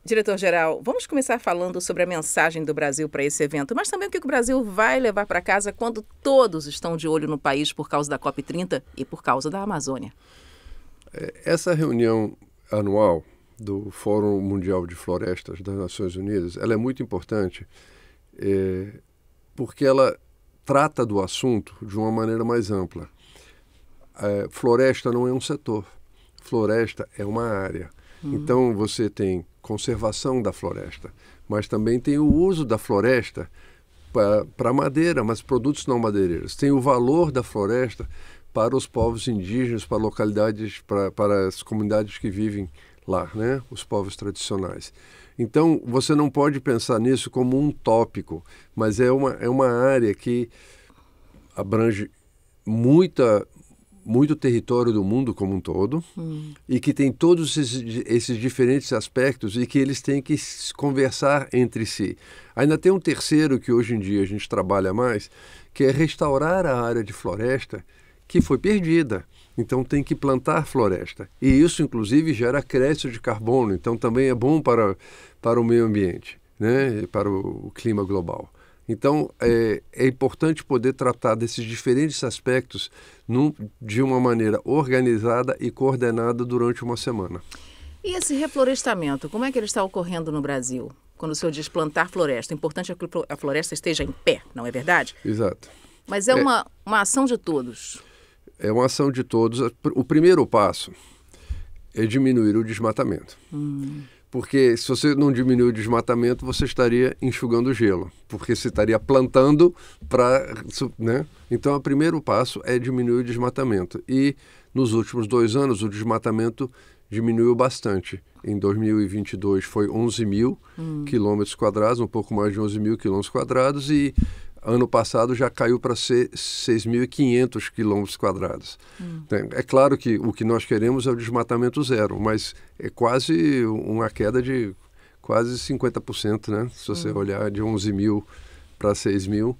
Diretor-geral, vamos começar falando sobre a mensagem do Brasil para esse evento, mas também o que o Brasil vai levar para casa quando todos estão de olho no país por causa da COP30 e por causa da Amazônia. Essa reunião anual do Fórum Mundial de Florestas das Nações Unidas, ela é muito importante porque ela trata do assunto de uma maneira mais ampla. Floresta não é um setor, floresta é uma área. Então você tem conservação da floresta, mas também tem o uso da floresta para madeira, mas produtos não madeireiros. Tem o valor da floresta para os povos indígenas, para localidades, para as comunidades que vivem lá, né? Os povos tradicionais. Então, você não pode pensar nisso como um tópico, mas é uma área que abrange muito território do mundo como um todo e que tem todos esses diferentes aspectos e que eles têm que conversar entre si. Ainda tem um terceiro que hoje em dia a gente trabalha mais, que é restaurar a área de floresta que foi perdida. Então tem que plantar floresta. E isso, inclusive, gera crédito de carbono. Então também é bom para o meio ambiente, né? Para o clima global. Então é importante poder tratar desses diferentes aspectos de uma maneira organizada e coordenada durante uma semana. E esse reflorestamento, como é que ele está ocorrendo no Brasil? Quando o senhor diz plantar floresta, o importante é que a floresta esteja em pé, não é verdade? Exato. Mas é uma ação de todos. É uma ação de todos. O primeiro passo é diminuir o desmatamento. Porque se você não diminuir o desmatamento, você estaria enxugando gelo. Porque você estaria plantando para... né? Então, o primeiro passo é diminuir o desmatamento. E nos últimos 2 anos, o desmatamento diminuiu bastante. Em 2022 foi 11 mil quilômetros quadrados, um pouco mais de 11 mil quilômetros quadrados, e ano passado já caiu para 6.500 quilômetros quadrados. É claro que o que nós queremos é o desmatamento zero, mas é quase uma queda de quase 50%, né? Se você olhar de 11 mil para 6 mil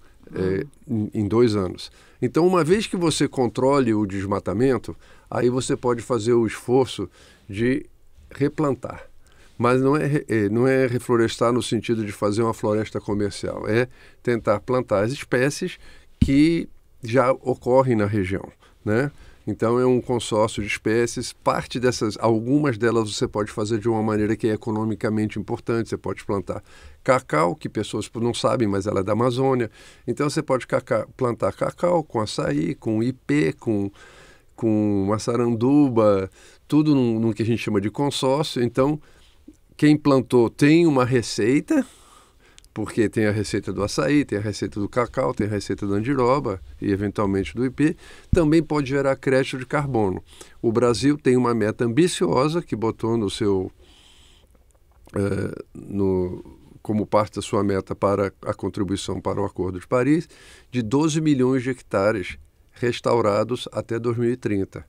em 2 anos. Então, uma vez que você controle o desmatamento, aí você pode fazer o esforço de replantar. Mas não é reflorestar no sentido de fazer uma floresta comercial, é tentar plantar as espécies que já ocorrem na região, né? Então é um consórcio de espécies, algumas delas você pode fazer de uma maneira que é economicamente importante, você pode plantar cacau, que pessoas não sabem, mas ela é da Amazônia, então você pode plantar cacau com açaí, com ipê, com maçaranduba, tudo no que a gente chama de consórcio. Então quem plantou tem uma receita, porque tem a receita do açaí, tem a receita do cacau, tem a receita da andiroba e, eventualmente, do ipê. Também pode gerar crédito de carbono. O Brasil tem uma meta ambiciosa que botou como parte da sua meta para a contribuição para o Acordo de Paris, de 12 milhões de hectares restaurados até 2030.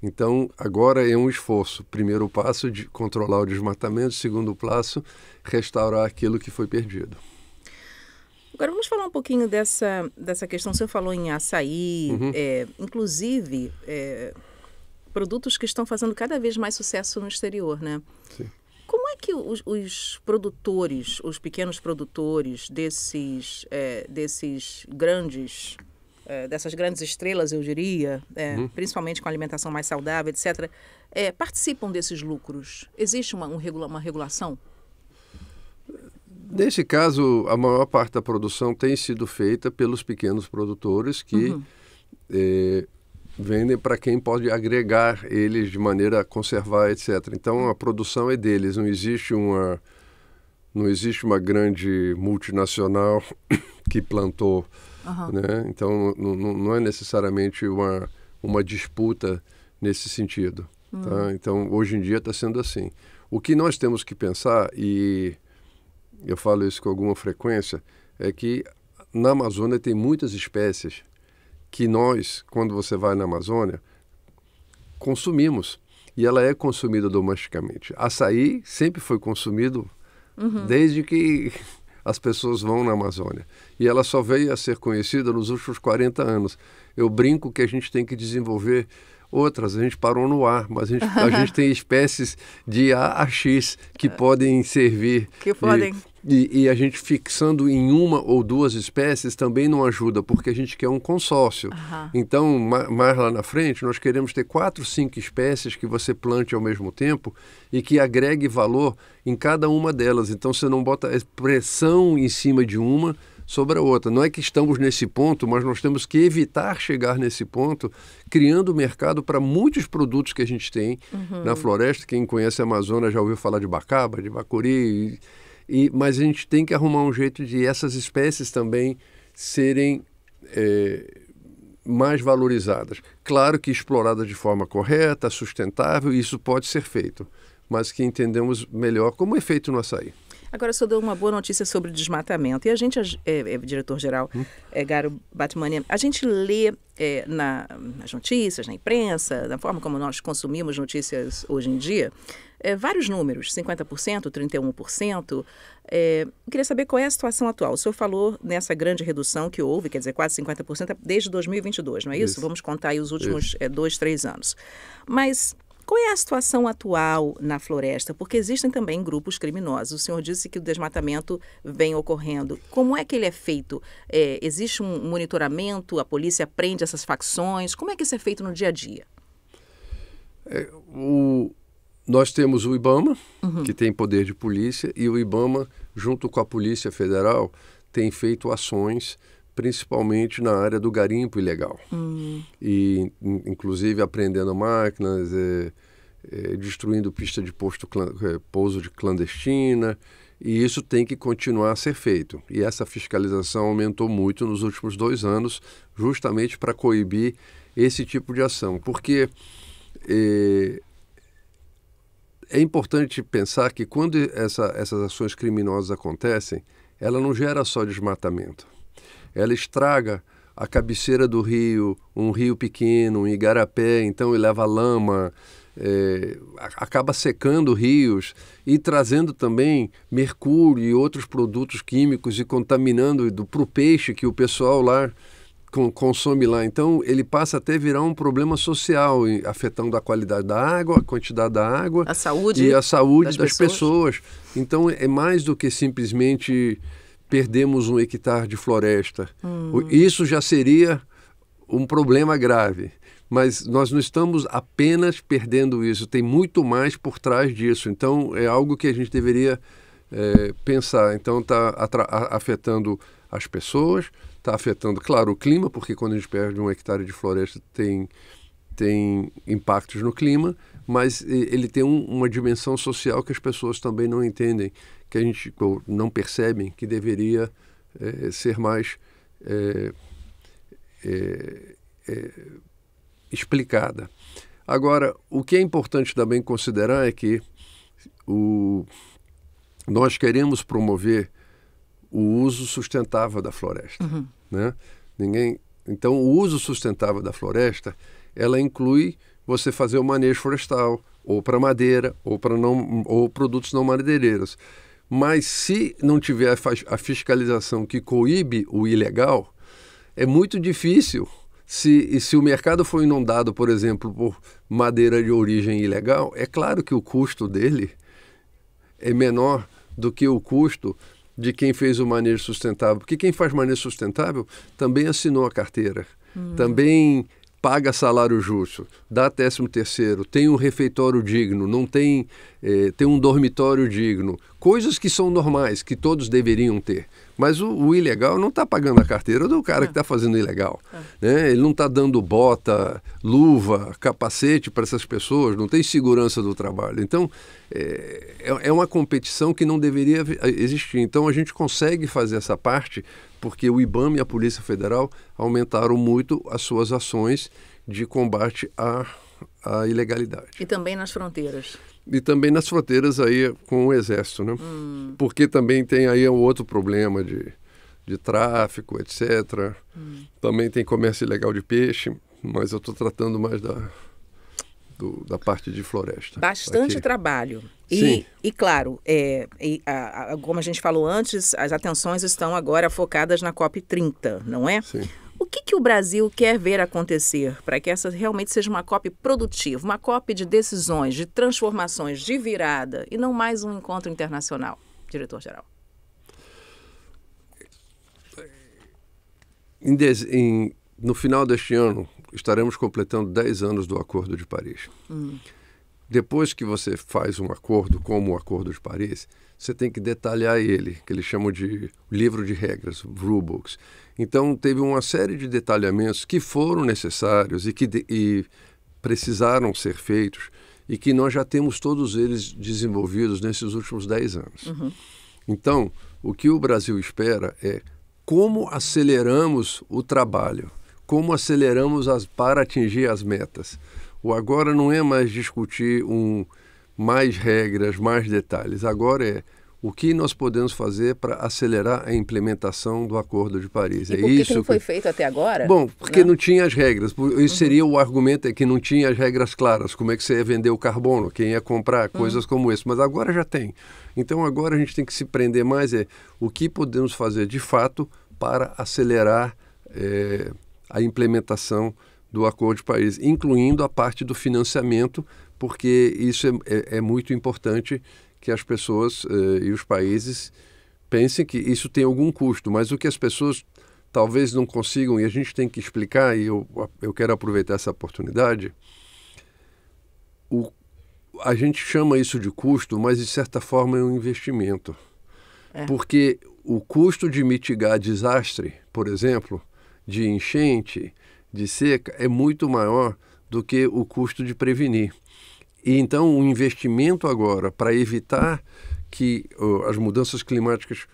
Então, agora é um esforço. Primeiro passo de controlar o desmatamento, segundo passo, restaurar aquilo que foi perdido. Agora, vamos falar um pouquinho dessa questão. O senhor falou em açaí, inclusive produtos que estão fazendo cada vez mais sucesso no exterior, né? Sim. Como é que os produtores, os pequenos produtores desses grandes... dessas grandes estrelas, eu diria, principalmente com alimentação mais saudável, etc., participam desses lucros? Existe uma regulação? Nesse caso, a maior parte da produção tem sido feita pelos pequenos produtores que vendem para quem pode agregar eles de maneira a conservar, etc. Então, a produção é deles, não existe uma grande multinacional que plantou. Né? Então, não é necessariamente uma disputa nesse sentido. Tá? Então, hoje em dia está sendo assim. O que nós temos que pensar, e eu falo isso com alguma frequência, é que na Amazônia tem muitas espécies que nós, quando você vai na Amazônia, consumimos. E ela é consumida domesticamente. Açaí sempre foi consumido desde que as pessoas vão na Amazônia. E ela só veio a ser conhecida nos últimos 40 anos. Eu brinco que a gente tem que desenvolver outras a gente parou no A, mas a gente tem espécies de A a X que podem servir. Que podem. E a gente fixando em uma ou duas espécies também não ajuda, porque a gente quer um consórcio. Então, mais lá na frente, nós queremos ter 4, 5 espécies que você plante ao mesmo tempo e que agregue valor em cada uma delas. Então, você não bota pressão em cima de uma sobre a outra. Não é que estamos nesse ponto, mas nós temos que evitar chegar nesse ponto, criando mercado para muitos produtos que a gente tem na floresta. Quem conhece a Amazônia já ouviu falar de bacaba, de bacuri, mas a gente tem que arrumar um jeito de essas espécies também serem mais valorizadas. Claro que exploradas de forma correta, sustentável, isso pode ser feito, mas que entendemos melhor como é feito no açaí. Agora, o senhor deu uma boa notícia sobre didesmatamento. E a gente, diretor-geral Garo Batmani, a gente lê nas notícias, na imprensa, da forma como nós consumimos notícias hoje em dia, vários números, 50%, 31%. Eu queria saber qual é a situação atual. O senhor falou nessa grande redução que houve, quer dizer, quase 50% desde 2022, não é isso? Vamos contar aí os últimos 2, 3 anos. Mas qual é a situação atual na floresta? Porque existem também grupos criminosos. O senhor disse que o desmatamento vem ocorrendo. Como é que ele é feito? Existe um monitoramento? A polícia prende essas facções? Como é que isso é feito no dia a dia? Nós temos o IBAMA, que tem poder de polícia, e o IBAMA, junto com a Polícia Federal, tem feito ações principalmente na área do garimpo ilegal. E, inclusive, apreendendo máquinas, destruindo pista de pouso de clandestina, e isso tem que continuar a ser feito. E essa fiscalização aumentou muito nos últimos 2 anos, justamente para coibir esse tipo de ação. Porque é importante pensar que quando essas ações criminosas acontecem, ela não gera só desmatamento. Ela estraga a cabeceira do rio, um rio pequeno, um igarapé, então ele leva lama, acaba secando rios e trazendo também mercúrio e outros produtos químicos e contaminando para o peixe que o pessoal lá consome lá. Então ele passa até a virar um problema social, afetando a qualidade da água, a quantidade da água a saúde e a saúde das pessoas. Então é mais do que simplesmente perdemos 1 hectare de floresta. Isso já seria um problema grave. Mas nós não estamos apenas perdendo isso, tem muito mais por trás disso. Então é algo que a gente deveria pensar. Então está afetando as pessoas, está afetando, claro, o clima, porque quando a gente perde 1 hectare de floresta tem impactos no clima, mas ele tem uma dimensão social que as pessoas também não entendem, que a gente não percebem, que deveria ser mais explicada. Agora, o que é importante também considerar é que nós queremos promover o uso sustentável da floresta. Né? Então, o uso sustentável da floresta, ela inclui você fazer o manejo florestal, ou para madeira, ou produtos não madeireiros. Mas se não tiver a fiscalização que coíbe o ilegal, é muito difícil. Se o mercado for inundado, por exemplo, por madeira de origem ilegal, é claro que o custo dele é menor do que o custo de quem fez o manejo sustentável. Porque quem faz manejo sustentável também assinou a carteira, também paga salário justo, dá 13º, tem um refeitório digno, não tem um dormitório digno, coisas que são normais, que todos deveriam ter. Mas o ilegal não está pagando a carteira do cara que está fazendo ilegal. Né? Ele não está dando bota, luva, capacete para essas pessoas, não tem segurança do trabalho. Então, é uma competição que não deveria existir. Então, a gente consegue fazer essa parte porque o IBAMA e a Polícia Federal aumentaram muito as suas ações de combate à ilegalidade. E também nas fronteiras. E também nas fronteiras aí com o Exército, né? Porque também tem aí um outro problema de tráfico, etc. Também tem comércio ilegal de peixe, mas eu estou tratando mais da parte de floresta. Bastante aqui. Trabalho. E claro, como a gente falou antes, as atenções estão agora focadas na COP30, não é? Sim. O que o Brasil quer ver acontecer para que essa realmente seja uma COP produtiva, uma COP de decisões, de transformações, de virada, e não mais um encontro internacional, diretor-geral? No final deste ano, estaremos completando 10 anos do Acordo de Paris. Depois que você faz um acordo, como o Acordo de Paris, você tem que detalhar ele, que eles chamam de livro de regras, rulebooks. Então, teve uma série de detalhamentos que foram necessários e precisaram ser feitos e que nós já temos todos eles desenvolvidos nesses últimos 10 anos. Então, o que o Brasil espera é como aceleramos o trabalho, como aceleramos para atingir as metas. O agora não é mais discutir mais regras, mais detalhes. Agora é o que nós podemos fazer para acelerar a implementação do Acordo de Paris. E por que não foi feito até agora? Bom, porque não tinha as regras. Isso seria o argumento, é que não tinha as regras claras. Como é que você ia vender o carbono, quem ia comprar, coisas como esse. Mas agora já tem. Então agora a gente tem que se prender mais o que podemos fazer de fato para acelerar a implementação do Acordo de Paris, incluindo a parte do financiamento, porque isso é muito importante que as pessoas e os países pensem que isso tem algum custo, mas o que as pessoas talvez não consigam, e a gente tem que explicar, e eu quero aproveitar essa oportunidade, a gente chama isso de custo, mas de certa forma é um investimento. Porque o custo de mitigar desastre, por exemplo, de enchente, de seca, é muito maior do que o custo de prevenir. E então o investimento agora para evitar que as mudanças climáticas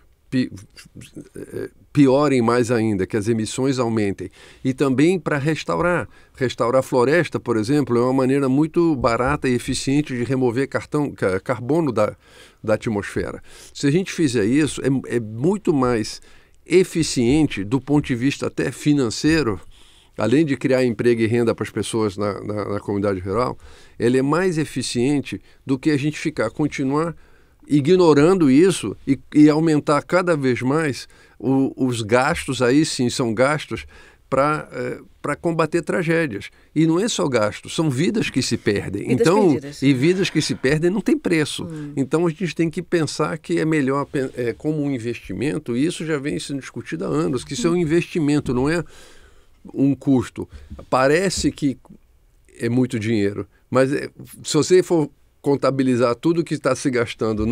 piorem mais ainda, que as emissões aumentem, e também para restaurar a floresta, por exemplo, é uma maneira muito barata e eficiente de remover carbono da atmosfera. Se a gente fizer isso, é muito mais eficiente do ponto de vista até financeiro, além de criar emprego e renda para as pessoas na comunidade rural, ele é mais eficiente do que a gente continuar ignorando isso e aumentar cada vez mais os gastos, aí sim são gastos para combater tragédias. E não é só gasto, são vidas que se perdem. E vidas que se perdem não tem preço. Então a gente tem que pensar que é melhor como um investimento, e isso já vem sendo discutido há anos, que isso é um investimento, não é um custo. Parece que é muito dinheiro, mas se você for contabilizar tudo que está se gastando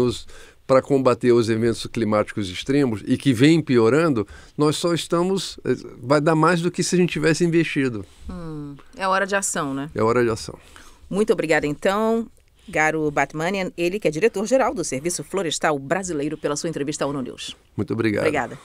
para combater os eventos climáticos extremos e que vem piorando, nós só vai dar mais do que se a gente tivesse investido. É hora de ação, né? É hora de ação. Muito obrigada, então, Garo Batmanian, ele que é diretor-geral do Serviço Florestal Brasileiro, pela sua entrevista ao ONU News. Muito obrigado. Obrigada.